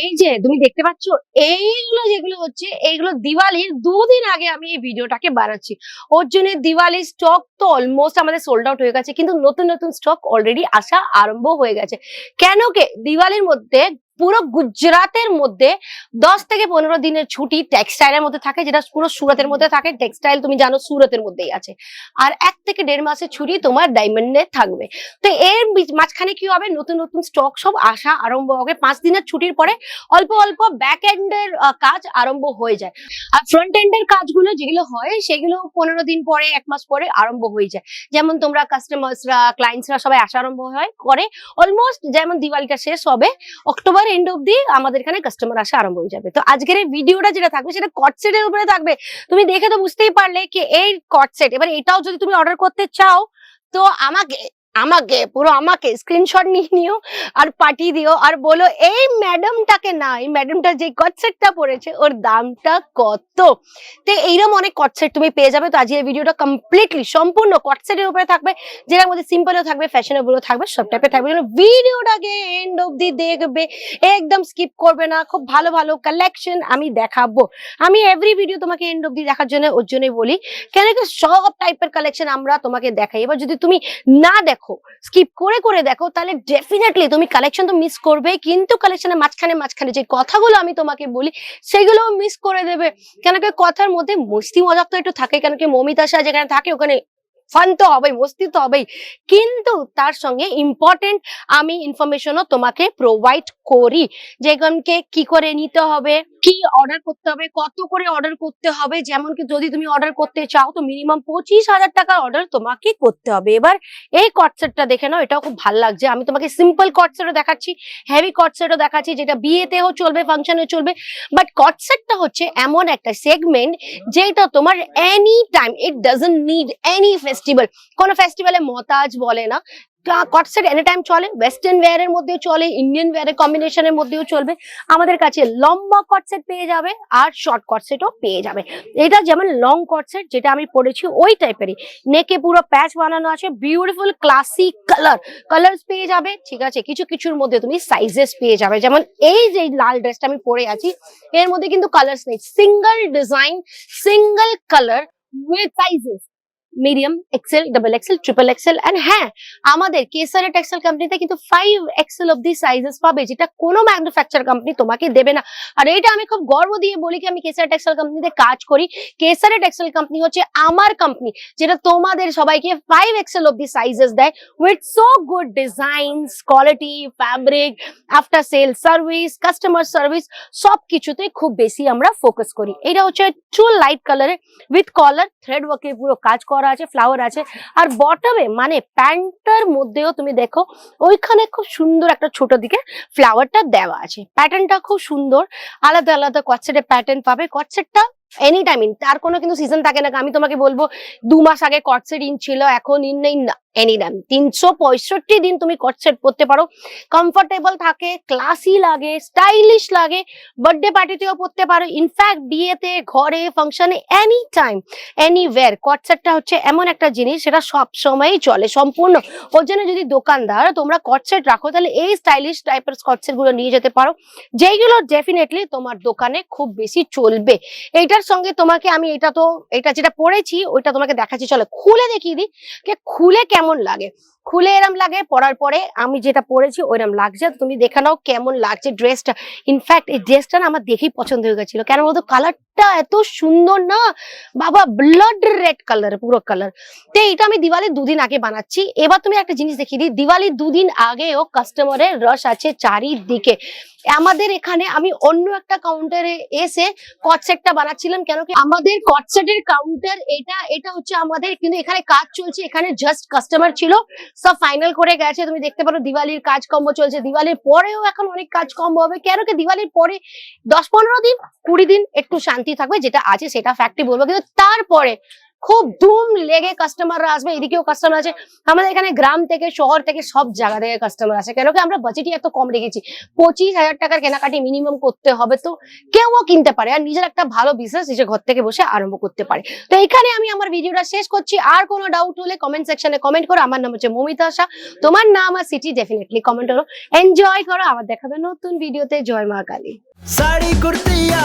এই যে তুমি দেখতে পাচ্ছ, এইগুলো যেগুলো হচ্ছে এইগুলো দিওয়ালির 2 দিন আগে আমি এই ভিডিওটাকে বানাচ্ছি। ওর জন্য দিওয়ালির স্টক তো অলমোস্ট আমাদের সোল্ড আউট হয়ে গেছে, কিন্তু নতুন নতুন স্টক অলরেডি আসা আরম্ভ হয়ে গেছে। কেন কে দিওয়ালির মধ্যে পুরো গুজরাটের মধ্যে 10 থেকে 15 দিনের ছুটি টেক্সটাইলের মধ্যে থাকে, যেটা পুরো সুরতের মধ্যে থাকে। টেক্সটাইল তুমি জানো সুরতের মধ্যেই আছে। আর 1 থেকে 1.5 মাসের ছুটি তোমার ডায়মন্ডে থাকবে। তো এর মাঝখানে কি হবে, নতুন নতুন স্টক সব আসা আরম্ভ হবে। 5 দিনের ছুটির পরে অল্প অল্প ব্যাক এন্ডের কাজ আরম্ভ হয়ে যায়। আর ফ্রন্ট এন্ডের কাজগুলো যেগুলো হয় সেগুলো 15 দিন পরে 1 মাস পরে আরম্ভ হয়ে যায়। যেমন তোমরা কাস্টমার্সরা ক্লায়েন্টসরা সবাই আসা আরম্ভ হয় করে অলমোস্ট যেমন দিওয়ালিটা শেষ হবে অক্টোবর এন্ড অব্দি আমাদের এখানে কাস্টমার আসা আরম্ভ হয়ে যাবে। তো আজকের এই ভিডিওটা যেটা থাকবে সেটা কট সেটের উপরে থাকবে। তুমি দেখে তো বুঝতেই পারলে কি এই কট সেট। এবার এটাও যদি তুমি অর্ডার করতে চাও তো আমাকে আমাকে পুরো আমাকে স্ক্রিনশট নিয়ে নিও আর পাঠিয়ে দিও আর বলো এই ম্যাডামটাকে, না এই ম্যাডামটা যে কট সেটটা পড়েছে ওর দামটা কত। তো এইরকম অনেক কট সেট তুমি পেয়ে যাবে। তো আজকের ভিডিওটা কমপ্লিটলি সম্পূর্ণ কট সেটের উপরে থাকবে, যেটার মধ্যে সিম্পলও থাকবে ফ্যাশনেবলও থাকবে, সব টাইপের থাকবে। ভিডিওটাকে এন্ড অব্দি দেখবে, একদম স্কিপ করবে না। খুব ভালো ভালো কালেকশন আমি দেখাবো। আমি এভরি ভিডিও তোমাকে এন্ড অব্দি দেখার জন্য ওর জন্যই বলি, কেন কি সব টাইপের কালেকশন আমরা তোমাকে দেখাই। এবার যদি তুমি না দেখো, স্কিপ করে করে দেখো, তাহলে ডেফিনেটলি তুমি কালেকশন তো মিস করবে, কিন্তু কালেকশনের মাঝখানে মাঝখানে যে কথাগুলো আমি তোমাকে বলি সেগুলো মিস করে দেবে। কেন কি কথার মধ্যে মস্তি মজাক তো একটু থাকে, কেন কি মমিতা শাহ যেখানে থাকে ওখানে ফান তো হবেই, মস্তি তো হবেই, কিন্তু তার সঙ্গে ইম্পর্টেন্ট আমি ইনফরমেশনও তোমাকে প্রোভাইড করি। যেমনকে কি করে নিতে হবে, কি অর্ডার করতে হবে, কত করে অর্ডার করতে হবে। যেমন কি যদি তুমি অর্ডার করতে চাও তো মিনিমাম 25,000 টাকার অর্ডার তোমাকে করতে হবে। এবার এই কট সেটটা দেখে নাও, এটাও খুব ভালো লাগছে। আমি তোমাকে সিম্পল কট সেটও দেখাচ্ছি, হেভি কট সেটও দেখাচ্ছি, যেটা বিয়েতেও চলবে, ফাংশনে চলবে। বাট কট সেটটা হচ্ছে এমন একটা সেগমেন্ট যেটা তোমার any time, it doesn't need any festival, কোনো ফেস্টিভ্যালে মতাজ বলে না। কট সেট এনি টাইম চলে, ওয়েস্টার্ন ওয়্যার এর মধ্যেও চলে, ইন্ডিয়ান ওয়্যারের কম্বিনেশনের মধ্যেও চলবে। আমাদের কাছে লম্বা কট সেট পেয়ে যাবে আর শর্ট কট সেটও পেয়ে যাবে। এটা যেমন লং কট সেট যেটা আমি পরেছি ওই টাইপেরই, নেকে পুরো প্যাচ বানানো আছে, বিউটিফুল ক্লাসিক কালার্স পেয়ে যাবে। ঠিক আছে, কিছু কিছুর মধ্যে তুমি সাইজেস পেয়ে যাবে। যেমন এই যে লাল ড্রেসটা আমি পরে আছি এর মধ্যে কিন্তু কালার্স নেই, single design single colour with sizes medium, XL, double XL, triple XL. And হ্যাঁ, আমাদের কেসার টেক্সটাইল কোম্পানিতে কিন্তু 5 এক্সেল অব্দি সাইজেস পাবে, যেটা কোনো ম্যানুফ্যাকচার কোম্পানি তোমাকে দেবে না। আর এটা আমি খুব গর্ব দিয়ে বলি কি আমি কেসার টেক্সটাইল কোম্পানিতে কাজ করি। কেসার টেক্সটাইল কোম্পানি হচ্ছে আমার কোম্পানি, যেটা তোমাদের সবাইকে 5 এক্সেল অব্দি সাইজেস দেয় with so good designs, quality, fabric, after sale service, customer service, সবকিছুতে খুব বেশি আমরা ফোকাস করি। এটা হচ্ছে ট্রু লাইট কালারে উইথ কলার থ্রেড ওয়ার্কে পুরো কাজ করা আছে, ফ্লাওয়ার আছে। আর বটমে মানে প্যান্টটার মধ্যেও তুমি দেখো ওইখানে খুব সুন্দর একটা ছোট দিকে ফ্লাওয়ারটা দেওয়া আছে। প্যাটার্নটা খুব সুন্দর, আলাদা আলাদা কট সেটের প্যাটার্ন পাবে। কট সেটটা এনি টাইম ইন, তার কোনো কিন্তু সিজন থাকে না। আমি তোমাকে বলবো 2 মাস আগে কট সেট ইন ছিল, এখন ইন নেই না, এনি টাইম 365 দিন তুমি কট সেট পরতে পারো। কমফোর্টেবল থাকে, ক্লাসি লাগে, স্টাইলিশ লাগে, বার্থডে পার্টিতেও পরতে পারো, ইনফ্যাক্ট বিয়েতে, ঘরে, ফাংশনে, এনি টাইম এনিওয়্যার। কট সেটটা হচ্ছে এমন একটা জিনিস সেটা সব সময়ই চলে সম্পূর্ণ। ওর জন্য যদি দোকানদার তোমরা কট সেট রাখো তাহলে এই স্টাইলিশ টাইপের কট সেট গুলো নিয়ে যেতে পারো, যেগুলো ডেফিনেটলি তোমার দোকানে খুব বেশি চলবে। এইটার সঙ্গে তোমাকে আমি এটা যেটা পরেছি ওইটা তোমাকে দেখাচ্ছি, চলো খুলে দেখিয়ে দিই খুলে কেমন লাগে। খুলে এরম লাগে, পরার পরে আমি যেটা পরেছি ওইরকম লাগছে। তুমি দেখে নাও কেমন লাগছে ড্রেসটা। ইনফ্যাক্ট এই ড্রেসটা না আমার দেখেই পছন্দ হয়ে গেছিল, কেন বলতো কালারটা এত সুন্দর না বাবা, ব্লাড রেড কালার পুরো কালার। তো এইটা আমি দিওয়ালির 2 দিন আগে বানাচ্ছি। এবার তুমি একটা জিনিস দেখিয়ে দিই, দিওয়ালির 2 দিন আগেও কাস্টমারের রশ আছে চারিদিকে। আমাদের এখানে আমি অন্য একটা কাউন্টারে এসে কট সেটটা বানাচ্ছিলাম, কেন কি আমাদের কট সেটের কাউন্টার এটা হচ্ছে আমাদের, কিন্তু এখানে কাজ চলছে, এখানে জাস্ট কাস্টমার ছিল, সব ফাইনাল করে গেছে। তুমি দেখতে পারো দিওয়ালির কাজ কম্ব চলছে, দিওয়ালির পরেও এখন অনেক কাজ কম্ব হবে। কেন কি দিওয়ালির পরে 10-15 দিন 20 দিন একটু শান্তি থাকবে, যেটা আছে সেটা ফ্যাক্টরি বলবো, কিন্তু তারপরে খুব ধুম লেগে কাস্টমাররা আসবে, এদিকেও কাস্টমার আছে, আমাদের এখানে গ্রাম থেকে শহর থেকে সব জায়গা থেকে কাস্টমার আসে। কেন কি আমরা বাজেটই এত কম রেখেছি, 25,000 টাকার কেনাকাটি মিনিমাম করতে হবে, তো কেউ কিনতে পারে আর নিজের একটা ভালো বিজনেস নিজের ঘর থেকে বসে আরম্ভ করতে পারে। তো এখানে আমি আমার ভিডিওটা শেষ করছি। আর কোনো ডাউট হলে কমেন্ট সেকশনে কমেন্ট করো। আমার নাম হচ্ছে মৌমিতা আশা, তোমার নাম আর সিটি ডেফিনেটলি কমেন্ট করো। এনজয় করো, আবার দেখাবে নতুন ভিডিওতে। জয় মা কালী। साड़ी कुर्ती या